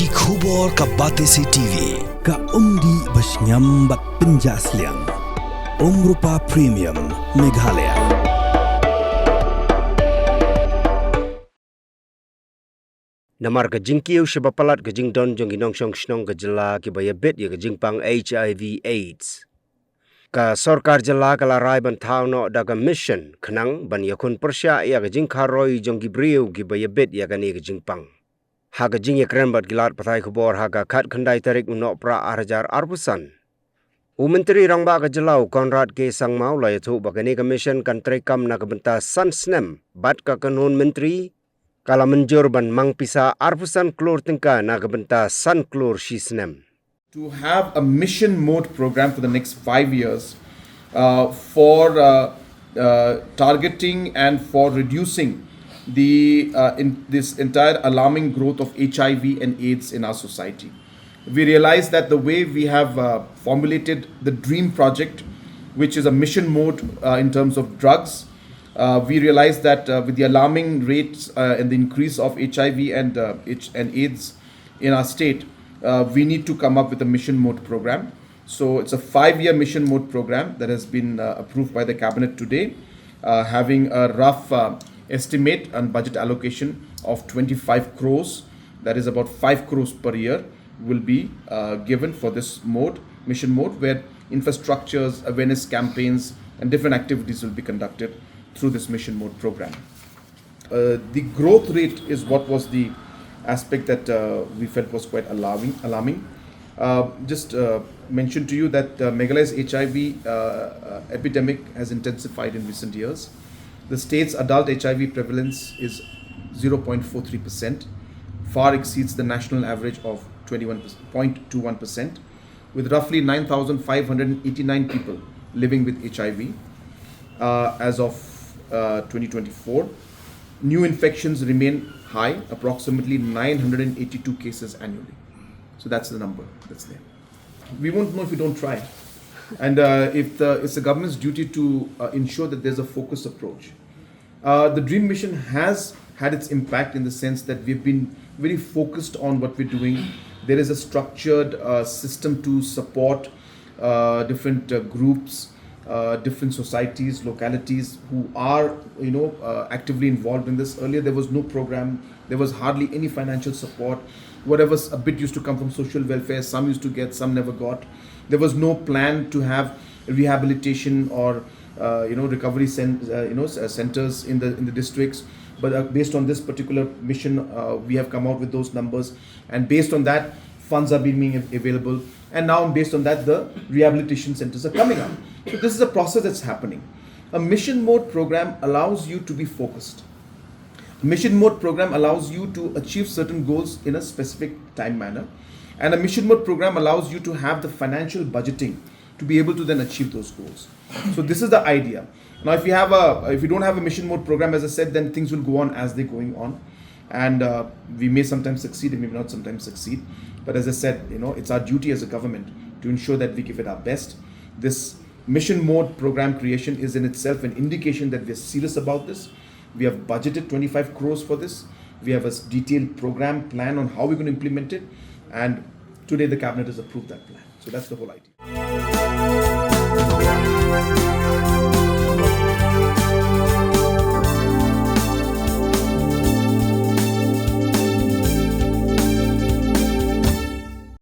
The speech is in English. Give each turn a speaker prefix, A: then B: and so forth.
A: Ki khubor ka Batesi TV ka umdi basnyam bak penjaslian. Rupa Premium Meghalaya.
B: Namar ka jingkiu shabapalat ka jingdon jong inong shong shnong ka Jylla ki bayabit ya ka Jingpang HIV AIDS. Ka Sorkar Jylla ka larai ban Thaw no da ka mission khnang ban Ïakhun Pyrshah ya ka jingkharoi jong gibriu ki bayabit ya ka ni ka Jingpang. Ha ka jing yakran bat gilat pathai khubor ha ka khat khandai tarik unok pra arjar arpusan. Menteri Rangba ka Jylla Konrad ke sangmau la yathu bakani ka mission kan trekam na ka benta sansnem bat ka kanun menteri kala menjur ban mangpisa arpusan klur tingka na ka benta san klur shisnem.
C: To have a mission mode program for the next 5 years for targeting and for reducing this entire alarming growth of HIV and AIDS in our society. We realize that the way we have formulated the DREAM project, which is a mission mode in terms of drugs, we realize that with the alarming rates and the increase of HIV and AIDS in our state, we need to come up with a mission mode program. So it's a 5-year mission mode program that has been approved by the cabinet today, having a rough estimate and budget allocation of 25 crores. That is about 5 crores per year will be given for this mission mode, where infrastructures, awareness campaigns and different activities will be conducted through this mission mode program. The growth rate is what was the aspect that we felt was quite alarming. Just mention to you that Meghalaya's HIV epidemic has intensified in recent years. The state's adult HIV prevalence is 0.43%, far exceeds the national average of 0.21%, with roughly 9,589 people living with HIV as of 2024. New infections remain high, approximately 982 cases annually. So that's the number that's there. We won't know if we don't try. And it's the government's duty to ensure that there's a focused approach. The DREAM mission has had its impact in the sense that we've been very focused on what we're doing. There is a structured system to support different groups, different societies, localities who are actively involved in this. Earlier there was no program, there was hardly any financial support. Whatever a bit used to come from social welfare, some used to get, some never got. There was no plan to have rehabilitation or recovery centers in the districts. But based on this particular mission, we have come out with those numbers, and based on that, funds are being made available, and now based on that, the rehabilitation centers are coming up. So this is a process that's happening. A mission mode program allows you to be focused. A mission mode program allows you to achieve certain goals in a specific time manner, and a mission mode program allows you to have the financial budgeting to be able to then achieve those goals. So this is the idea. Now, if you don't have a mission mode program, as I said, then things will go on as they're going on, and we may sometimes succeed and may not sometimes succeed. But as I said, it's our duty as a government to ensure that we give it our best. This mission mode program creation is in itself an indication that we're serious about this. We have budgeted 25 crores for this. We have a detailed program plan on how we're going to implement it, and today the cabinet has approved that plan. So that's the whole idea.